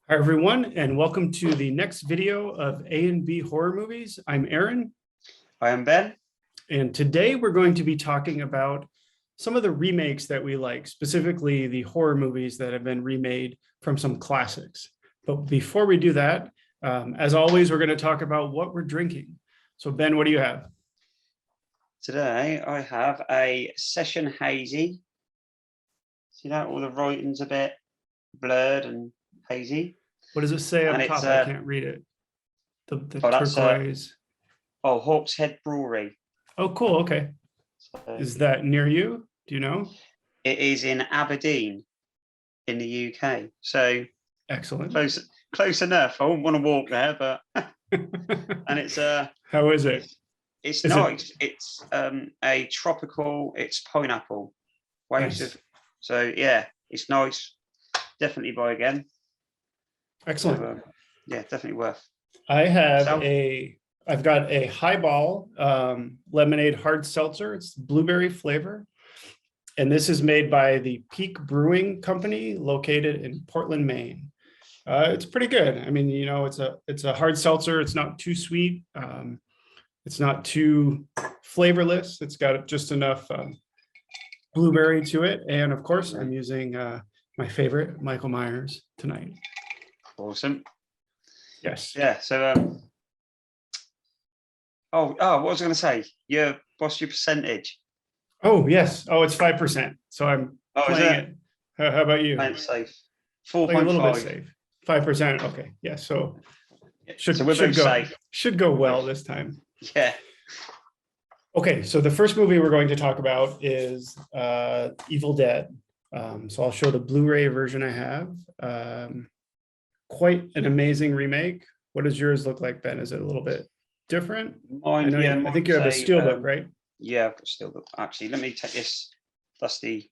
Hi, everyone, and welcome to the next video of A and B horror movies. I'm Aaron. I am Ben. And today we're going to be talking about some of the remakes that we like, specifically the horror movies that have been remade from some classics. But before we do that, as always, we're going to talk about what we're drinking. So Ben, what do you have? Today I have a Session Hazy. See that? All the writing's a bit blurred and hazy. What does it say up And top? it's, I can't read it. The that's turquoise. Hawk's Head Brewery. Oh, cool. Okay. So Is that near you? Do you know? it is in Aberdeen in the UK. So Excellent. close enough. I wouldn't want to walk there, but and it's How is it? It's Is nice. It's a tropical, it's pineapple. Waves Nice. of, so yeah, it's nice. Definitely buy again. Excellent. So, yeah, definitely worth. I've got a highball lemonade hard seltzer. It's blueberry flavor. And this is made by the Peak Brewing Company located in Portland, Maine. It's pretty good. I mean, you know, it's a hard seltzer. It's not too sweet. It's not too flavorless. It's got just enough blueberry to it. And of course, I'm using my favorite, Michael Myers, tonight. Awesome. Yes. Yeah. So, what was I going to say? What's your percentage? Oh, yes. Oh, it's 5%. So I'm playing it. How about you? Playing it safe. Playing a little bit 4.5. safe. 5%. Okay. Yeah. So So we're both safe. Should go well this time. Yeah. Okay. So the first movie we're going to talk about is Evil Dead. So I'll show the Blu-ray version I have. Quite an amazing remake. What does yours look like, Ben? Is it a little bit different? Mine, I think you have a steelbook, right? Yeah, I've got steelbook. Actually, let me take this. That's the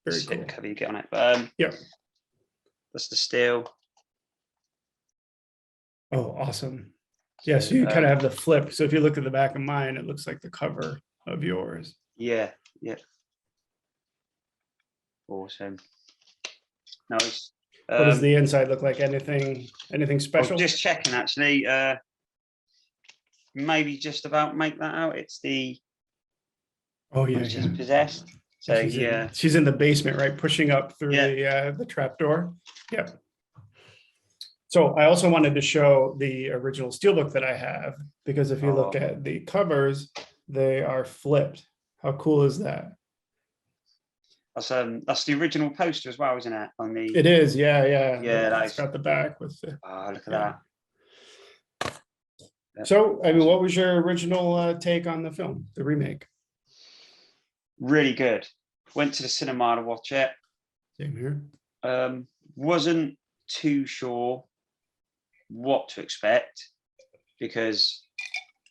Very slip cool. cover you get on it. Yeah. That's the steel. Oh, awesome. Yeah, so you kind of have the flip. So if you look at the back of mine, it looks like the cover of yours. Yeah, yeah. Awesome. Nice. What does the inside look like? Anything special? Just checking, actually. Maybe just about make that out. It's the she's possessed. So she's in the basement, right? Pushing up through the trap door. Yep. So I also wanted to show the original steelbook that I have, because if you look at the covers, they are flipped. How cool is that? That's the original poster as well, isn't it? It is, yeah. It's got the back with the. Oh, look at that. So, I mean, what was your original take on the film, the remake? Really good. Went to the cinema to watch it. Same here. Wasn't too sure what to expect, because,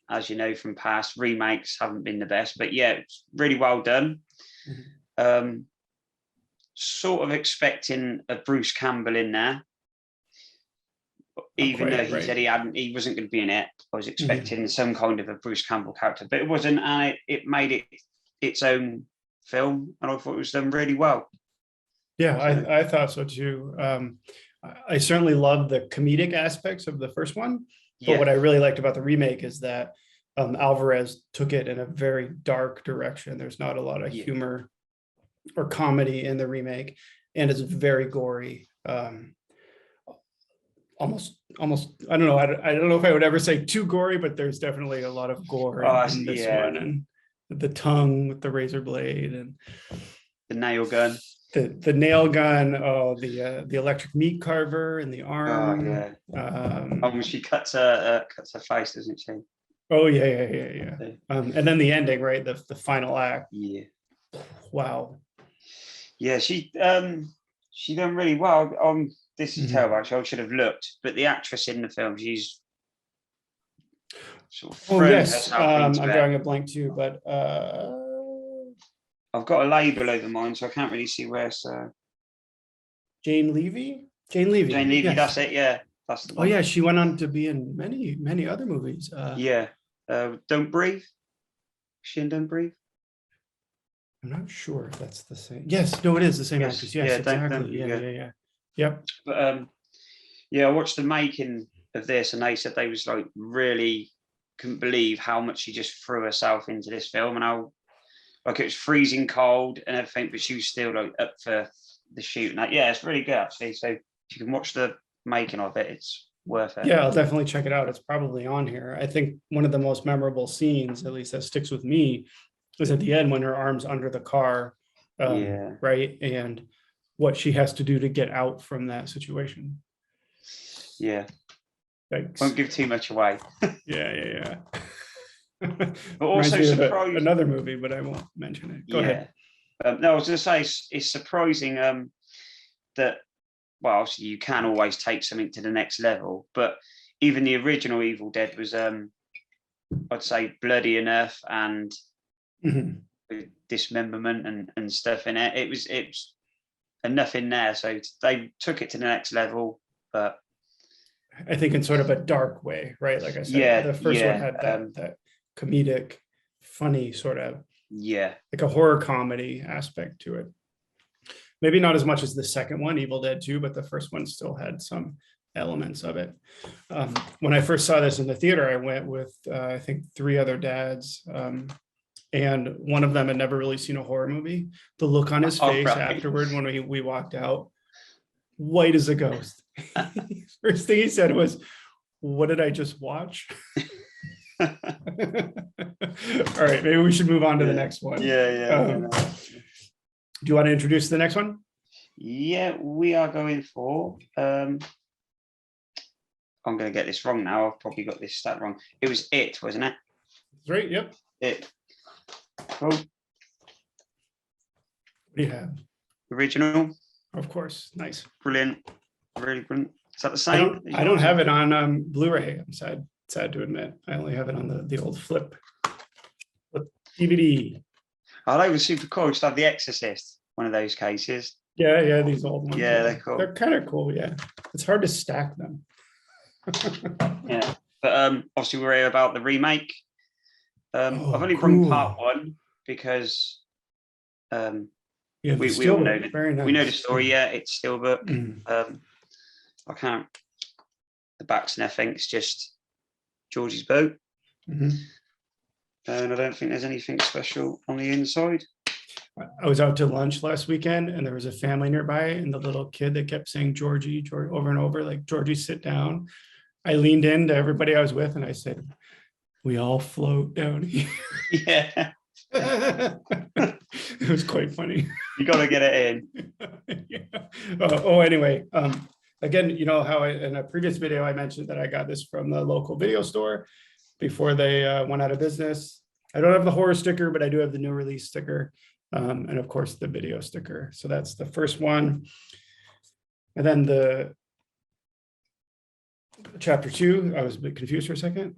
as you know from past, remakes haven't been the best. But yeah, it's really well done. Mm-hmm. Sort of expecting a Bruce Campbell in there, even though he said he wasn't going to be in it. I was expecting some kind of a Bruce Campbell character, but it wasn't, and it made it its own film, and I thought it was done really well. Yeah, I thought so too. I certainly loved the comedic aspects of the first one, but what I really liked about the remake is that Alvarez took it in a very dark direction. There's not a lot of humor or comedy in the remake, and it's very gory. Almost I don't know. I don't know if I would ever say too gory, but there's definitely a lot of gore in this one, and the tongue with the razor blade and the nail gun. The nail gun, the electric meat carver in the arm. When she cuts her face, doesn't she? Oh yeah. And then the ending, right? The final act. Yeah. Wow. Yeah, she done really well. This is terrible. Actually, I should have looked, but the actress in the film, she's sort of thrown herself into I'm drawing a blank too, but I've got a label over mine, so I can't really see where it's. Jane Levy. Yes. That's it. Yeah, that's the one. Oh yeah, she went on to be in many other movies. Don't Breathe. She in Don't Breathe. I'm not sure if that's the same. Yes, no, it is the same actress. Yes, exactly. Yeah. Yep. But yeah, I watched the making of this, and they said they was like really couldn't believe how much she just threw herself into this film, and how like it was freezing cold and everything, but she was still like up for the shoot. And yeah, it's really good actually. So if you can watch the making of it, it's worth it. Yeah, I'll definitely check it out. It's probably on here. I think one of the most memorable scenes, at least that sticks with me, is at the end when her arm's under the car, Yeah. right? And what she has to do to get out from that situation. Yeah. Thanks. Won't give too much away. Yeah. But Reminds also me of surprised. another movie, but I won't mention it. Go ahead. No, I was going to say it's surprising that, well, obviously you can always take something to the next level, but even the original Evil Dead was, I'd say, bloody enough and dismemberment and stuff in it. It was enough in there, so they took it to the next level. But I think in sort of a dark way, right? Like I said, the first one had that comedic, funny sort of, like a horror comedy aspect to it. Maybe not as much as the second one, Evil Dead 2, but the first one still had some elements of it. When I first saw this in the theater, I went with, I think, 3 other dads. And one of them had never really seen a horror movie. The look on his face afterward when we walked out, white as a ghost. First thing he said was, "What did I just watch?" All right, maybe we should move on to the next one. Do you want to introduce the next one? Yeah, we are going for, I'm going to get this wrong now. I've probably got this stat wrong. It was It, wasn't it? Right, yep. It. Cool. What do you have? Original. Of course, nice. Brilliant. Really brilliant. Is that the same? I don't have it on Blu-ray. I'm sad to admit. I only have it on the old flip DVD. Oh, that was super cool. Just have the Exorcist, one of those cases. Yeah, these old ones. Yeah, they're cool. They're kind of cool, yeah. It's hard to stack them. Yeah. But obviously we're here about the remake. I've only brought part 1 because we all know nice. We know the story, it's Steelbook. I can't, the backs and everything, it's just Georgie's boat. And I don't think there's anything special on the inside. I was out to lunch last weekend and there was a family nearby, and the little kid that kept saying Georgie over and over, like, "Georgie, sit down." I leaned in to everybody I was with and I said, "We all float down here." Yeah. It was quite funny. You got to get it in. Anyway, again, you know how in a previous video I mentioned that I got this from the local video store before they went out of business. I don't have the horror sticker, but I do have the new release sticker, and of course the video sticker. So that's the first one. And then the chapter 2, I was a bit confused for a second.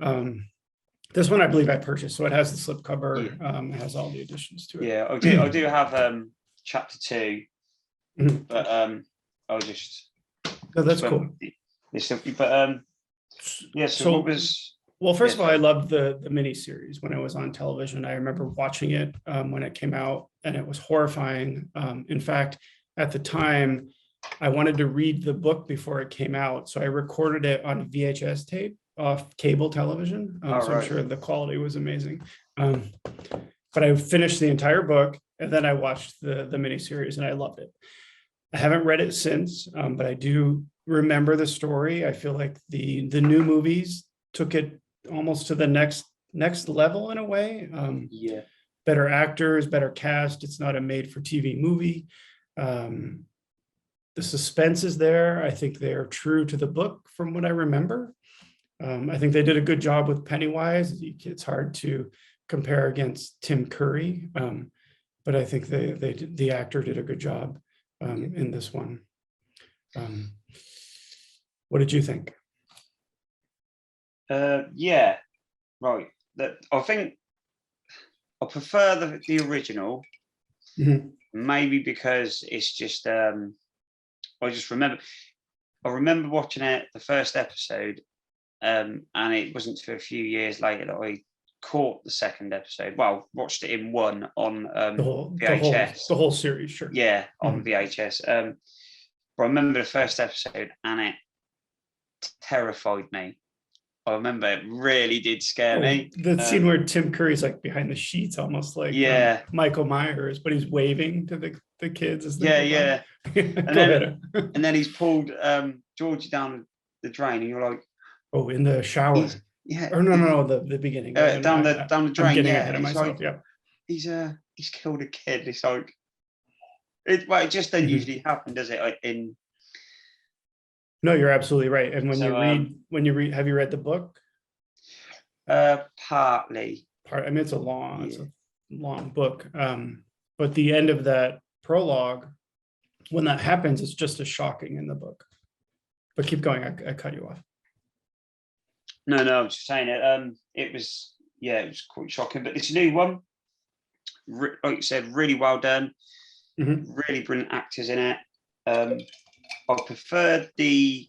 This one I believe I purchased, so it has the slip cover. It has all the additions to it. Yeah, I do have chapter 2, but I'll just. Oh, that's cool. But yeah. So what was? Well, first of all, I loved the mini series when it was on television. I remember watching it when it came out, and it was horrifying. In fact, at the time, I wanted to read the book before it came out, so I recorded it on VHS tape off cable television. So I'm sure the quality was amazing. But I finished the entire book, and then I watched the miniseries, and I loved it. I haven't read it since, but I do remember the story. I feel like the new movies took it almost to the next level in a way. Better actors, better cast. It's not a made-for-TV movie. The suspense is there. I think they're true to the book from what I remember. I think they did a good job with Pennywise. It's hard to compare against Tim Curry, but I think the actor did a good job in this one. What did you think? Yeah, right. I think I prefer the original, maybe because it's just I just remember watching it, the first episode, and it wasn't for a few years later that I caught the second episode. Well, watched it in one on VHS. The whole series, sure. Yeah, on VHS. But I remember the first episode, and it terrified me. I remember it really did scare me. The scene where Tim Curry's like behind the sheets, almost like Michael Myers, but he's waving to the kids as they go by. And then he's pulled Georgie down the drain, and you're like, oh, in the shower. Or no, the beginning. Down the drain. I'm getting ahead of myself. Like, he's killed a kid. It's like it just doesn't usually happen, does it? Like no, you're absolutely right. And when you read, have you read the book? Partly. I mean, it's a long book. But the end of that prologue, when that happens, it's just as shocking in the book. But keep going. I cut you off. No, I was just saying it. It was quite shocking. But this new one, like you said, really well done. Really brilliant actors in it. I preferred the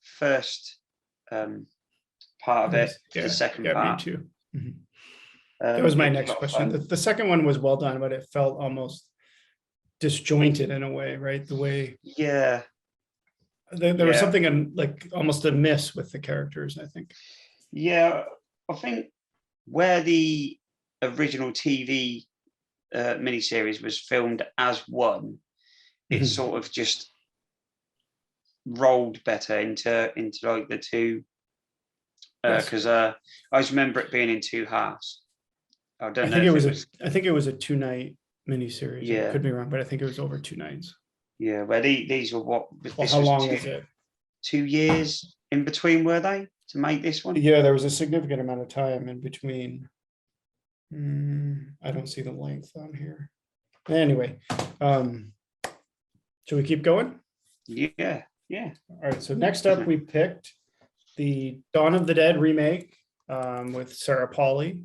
first part of it to the second part. Me too. That was my next question. The second one was well done, but it felt almost disjointed in a way, right? The way there was something like almost amiss with the characters, I think. Yeah, I think where the original TV miniseries was filmed as one, it sort of just rolled better into like the two, because I just remember it being in two halves. I think it was a 2-night miniseries. Yeah, I could be wrong, but I think it was over 2 nights. Yeah, where these were what? Well, how long is it? 2 years in between, were they, to make this one? Yeah, there was a significant amount of time in between. I don't see the length on here. Anyway, should we keep going? Yeah. All right, so next up we picked the Dawn of the Dead remake with Sarah Polley.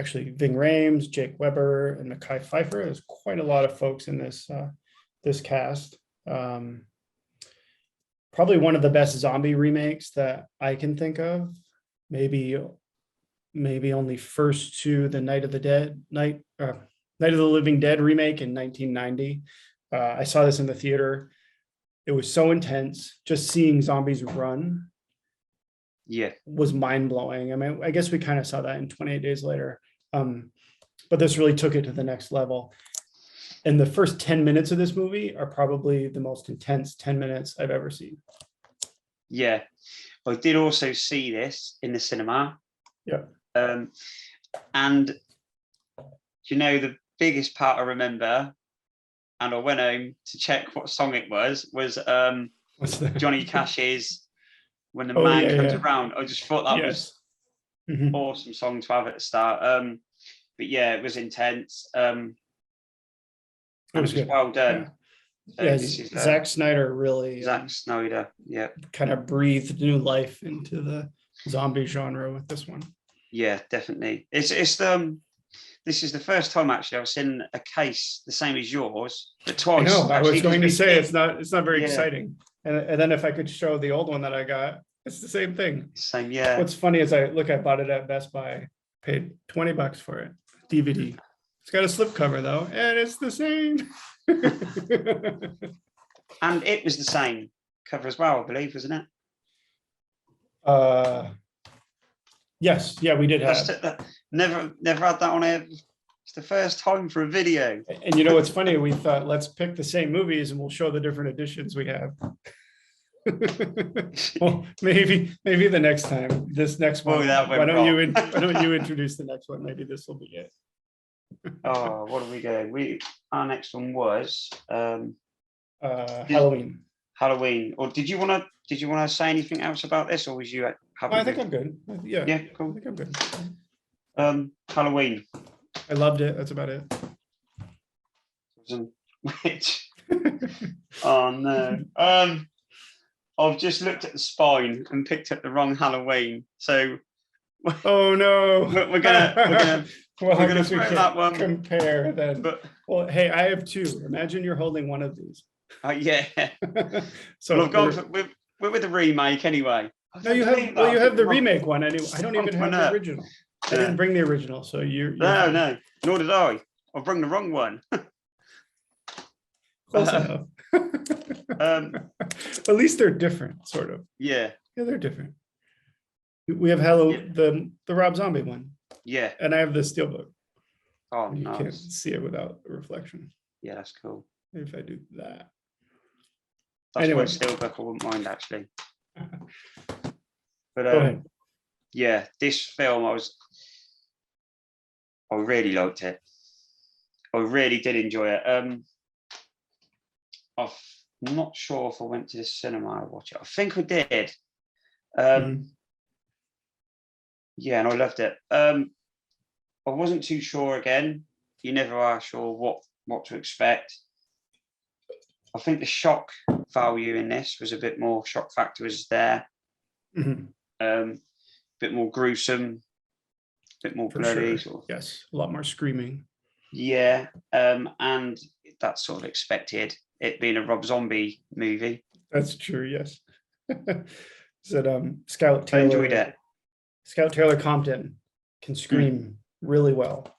Actually, Ving Rhames, Jake Weber, and Mekhi Phifer. There's quite a lot of folks in this cast. Probably one of the best zombie remakes that I can think of. Maybe only first to the Night of the Living Dead remake in 1990. I saw this in the theater. It was so intense. Just seeing zombies run was mind-blowing. I mean, I guess we kind of saw that in 28 Days Later. But this really took it to the next level. And the first 10 minutes of this movie are probably the most intense 10 minutes I've ever seen. Yeah. I did also see this in the cinema. Yeah. And the biggest part I remember, and I went home to check what song it was Johnny Cash's When the Man Comes Around. I just thought that was awesome song to have at the start. But yeah, it was intense. It was well done. Yeah, Zack Snyder really kind of breathed new life into the zombie genre with this one. Yeah, definitely. This is the first time actually I've seen a case the same as yours, but twice. I was going to say it's not very exciting. And then if I could show the old one that I got, it's the same thing. Same, yeah. What's funny is I bought it at Best Buy, paid $20 for it, DVD. It's got a slipcover though, and it's the same. And it was the same cover as well, I believe, wasn't it? Yes, yeah, we did have. Never had that on air. It's the first time for a video. And you know what's funny? We thought, let's pick the same movies and we'll show the different editions we have. Well, maybe the next time. This next one. Why don't you introduce the next one? Maybe this will be it. Oh, what are we going? Our next one was Halloween. Or did you want to say anything else about this, or was you happy? I think I'm good. Yeah, cool. I think I'm good. Halloween. I loved it. That's about it. Which? Oh no. I've just looked at the spine and picked up the wrong Halloween. So. Oh no. We're gonna well, we're gonna throw that one. Compare then. Well, hey, I have two. Imagine you're holding one of these. Yeah. So we're with the remake anyway. No, you have the remake one. I don't even have the original. I didn't bring the original, so you're no, nor did I. I'll bring the wrong one. Close enough. At least they're different, sort of. Yeah. Yeah, they're different. We have Hello, Yeah. the Rob Zombie one, Yeah. and I have the Steelbook. Oh, You can't nice. see it without a reflection. Yeah, that's cool. If I do that. That's Anyway. one Steelbook I wouldn't mind actually. But Go ahead. yeah, this film I really liked it. I really did enjoy it. I'm not sure if I went to the cinema to watch it. I think I did. Yeah, and I loved it. I wasn't too sure again. You never are sure what to expect. I think the shock value in this was a bit more, shock factor was there. Bit more gruesome, bit more bloody. Sure. Sort of. Yes, a lot more screaming. Yeah, and that's sort of expected, it being a Rob Zombie movie. That's true, yes. Said Scout Taylor. I enjoyed it. Scout Taylor Compton can scream really well.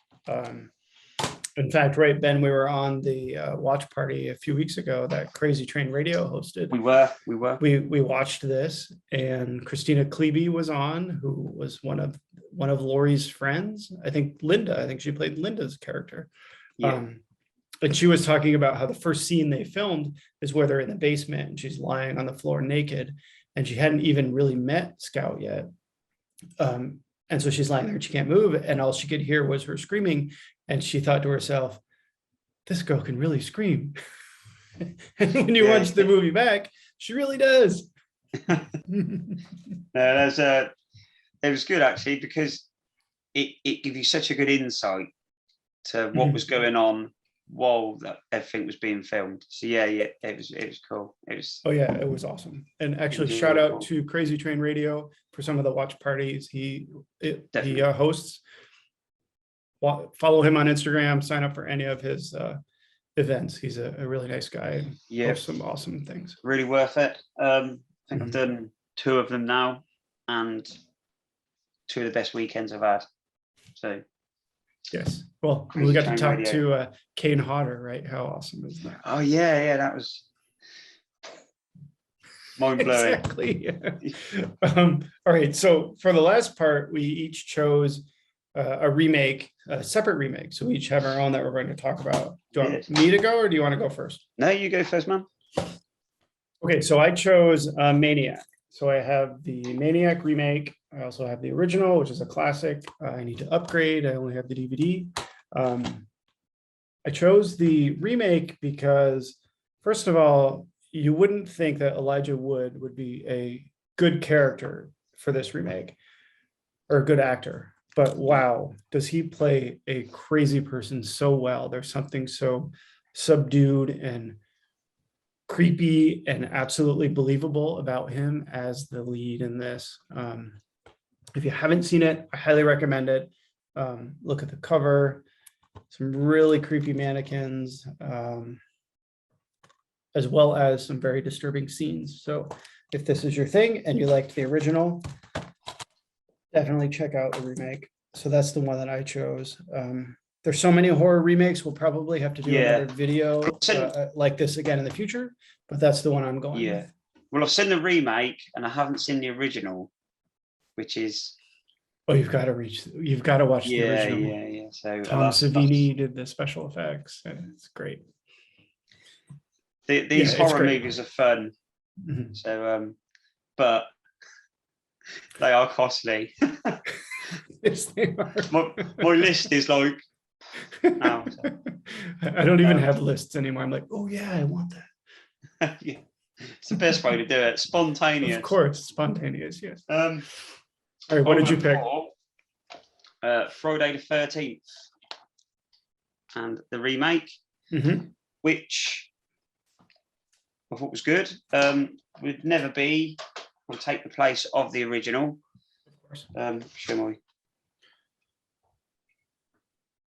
In fact, right, Ben, we were on the watch party a few weeks ago that Crazy Train Radio hosted. We were. We watched this, and Christina Klebe was on, who was one of Laurie's friends. I think Linda. I think she played Linda's character. Yeah. And she was talking about how the first scene they filmed is where they're in the basement and she's lying on the floor naked, and she hadn't even really met Scout yet. And so she's lying there and she can't move, and all she could hear was her screaming. And she thought to herself, this girl can really scream. And when you watch the movie back, she really does. It was good actually, because it gave you such a good insight to what was going on while everything was being filmed. So yeah, it was cool. It was. Oh yeah, it was awesome. And actually, shout out to Crazy Train Radio for some of the watch parties he hosts. Follow him on Instagram. Sign up for any of his events. He's a really nice guy. Yeah, hosts some awesome things. Really worth it. I think I've done 2 of them now, and 2 of the best weekends I've had. So. Yes. Well, we got to talk to Kane Hodder, right? How awesome is that? Oh yeah, that was mind blowing. Exactly. All right. So for the last part, we each chose a remake, a separate remake. So we each have our own that we're going to talk about. Do you want me to go, or do you want to go first? No, you go first, man. Okay. So I chose Maniac. So I have the Maniac remake. I also have the original, which is a classic. I need to upgrade. I only have the DVD. I chose the remake because, first of all, you wouldn't think that Elijah Wood would be a good character for this remake, or a good actor. But wow, does he play a crazy person so well? There's something so subdued and creepy and absolutely believable about him as the lead in this. If you haven't seen it, I highly recommend it. Look at the cover, some really creepy mannequins, as well as some very disturbing scenes. So if this is your thing and you liked the original, definitely check out the remake. So that's the one that I chose. There's so many horror remakes. We'll probably have to do another video like this again in the future, but that's the one I'm going with. Well, I've seen the remake and I haven't seen the original, which is. Oh, you've got to watch the original. Yeah. So Tom Savini did the special effects, and it's great. These horror movies are fun. So, but they are costly. Yes, they are. My list is like. I don't even have lists anymore. I'm like, oh yeah, I want that. Yeah, it's the best way to do it. Spontaneous. Of course, spontaneous. Yes. All right, what did you pick? Friday the 13th, and the remake, which I thought was good. Would never be or take the place of the original. Of course. Show my.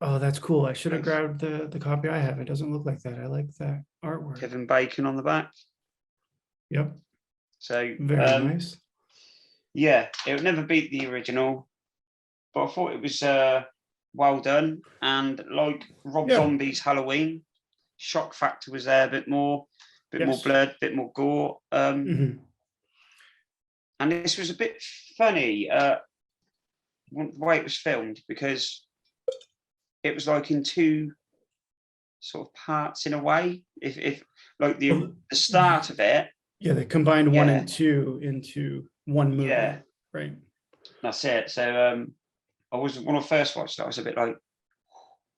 Oh, that's cool. I should have grabbed the copy I have. It doesn't look like that. I like that artwork. Kevin Bacon on the back. Yep. So very nice. Yeah, it would never beat the original, but I thought it was well done, and like Rob Zombie's Halloween, shock factor was there a bit more Yes. blood, a bit more gore. Mhm. And this was a bit funny, the way it was filmed, because it was like in two sort of parts in a way. If like Well, the start of it, yeah, they combined one Yeah. and two into one movie, Yeah. right? that's it. So when I first watched it, I was a bit like,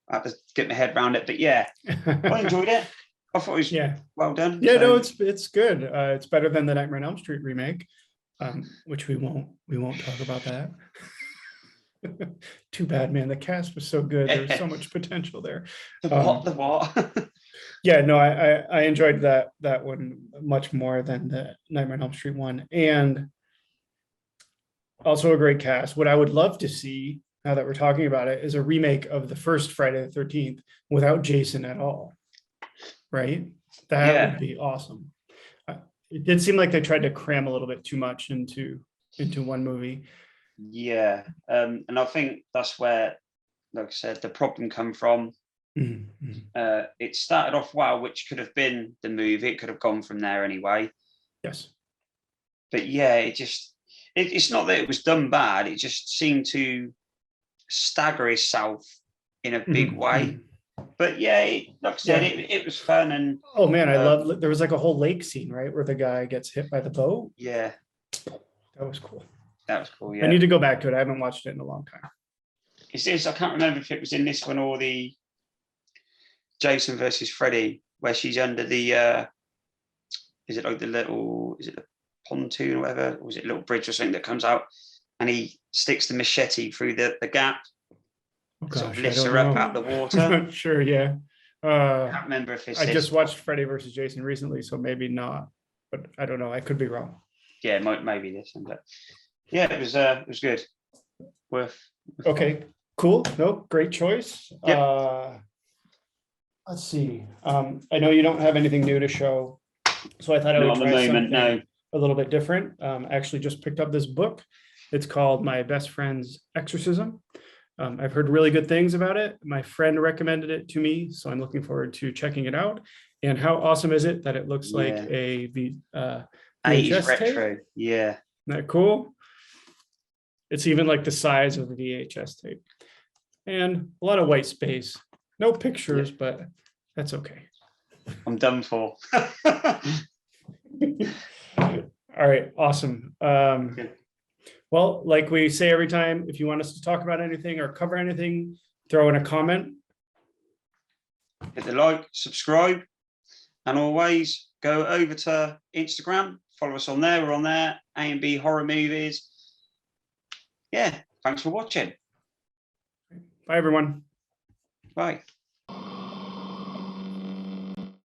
I had to get my head around it. But yeah, I enjoyed it. I thought it was Yeah, well done. yeah, So, no, it's good. It's better than the Nightmare on Elm Street remake, which we won't talk about that. Too bad, man. The cast was so good. There was so much potential there. the what? Yeah, no, I enjoyed that one much more than the Nightmare on Elm Street one, and also a great cast. What I would love to see, now that we're talking about it, is a remake of the first Friday the 13th without Jason at all. Right? That Yeah. would be awesome. It did seem like they tried to cram a little bit too much into one movie. Yeah. And I think that's where, like I said, the problem come from. Mhm. It started off well, which could have been the movie. It could have gone from there anyway. Yes. But yeah, it's not that it was done bad. It just seemed to stagger itself in a big way. But yeah, like I said, Yeah. it was fun. And Oh man, I love. There was like a whole lake scene, right, where the guy gets hit by the boat. yeah, That was cool. that was cool. I Yeah. need to go back to it. I haven't watched it in a long time. Is this? I can't remember if it was in this one or the Jason versus Freddy, where she's under the. Is it like the little? Is it the pontoon or whatever? Or was it a little bridge or something that comes out, and he sticks the machete through the gap, Oh sort of gosh, I lifts don't her up know. out the I'm water. not sure. Yeah. I can't remember if it's I this. just watched Freddy versus Jason recently, so maybe not. But I don't know. I could be wrong. Yeah, maybe this one, but yeah, it was good. Worth. Okay. Cool. Nope. Great choice. Yep. Let's see. I know you don't have anything new to show, so I thought I Not would at the try moment, something no. a little bit different. I actually just picked up this book. It's called My Best Friend's Exorcism. I've heard really good things about it. My friend recommended it to me, so I'm looking forward to checking it out. And how awesome is it that it looks like Yeah. a 80s VHS tape? retro. Yeah. Isn't that cool? It's even like the size of the VHS tape. And a lot of white space. No pictures, but that's okay. I'm done for. All right, awesome. Well, like we say every time, if you want us to talk about anything or cover anything, throw in a comment. Hit the like, subscribe, and always go over to Instagram. Follow us on there. We're on there. A&B Horror Movies. Yeah, thanks for watching. Bye, everyone. Bye.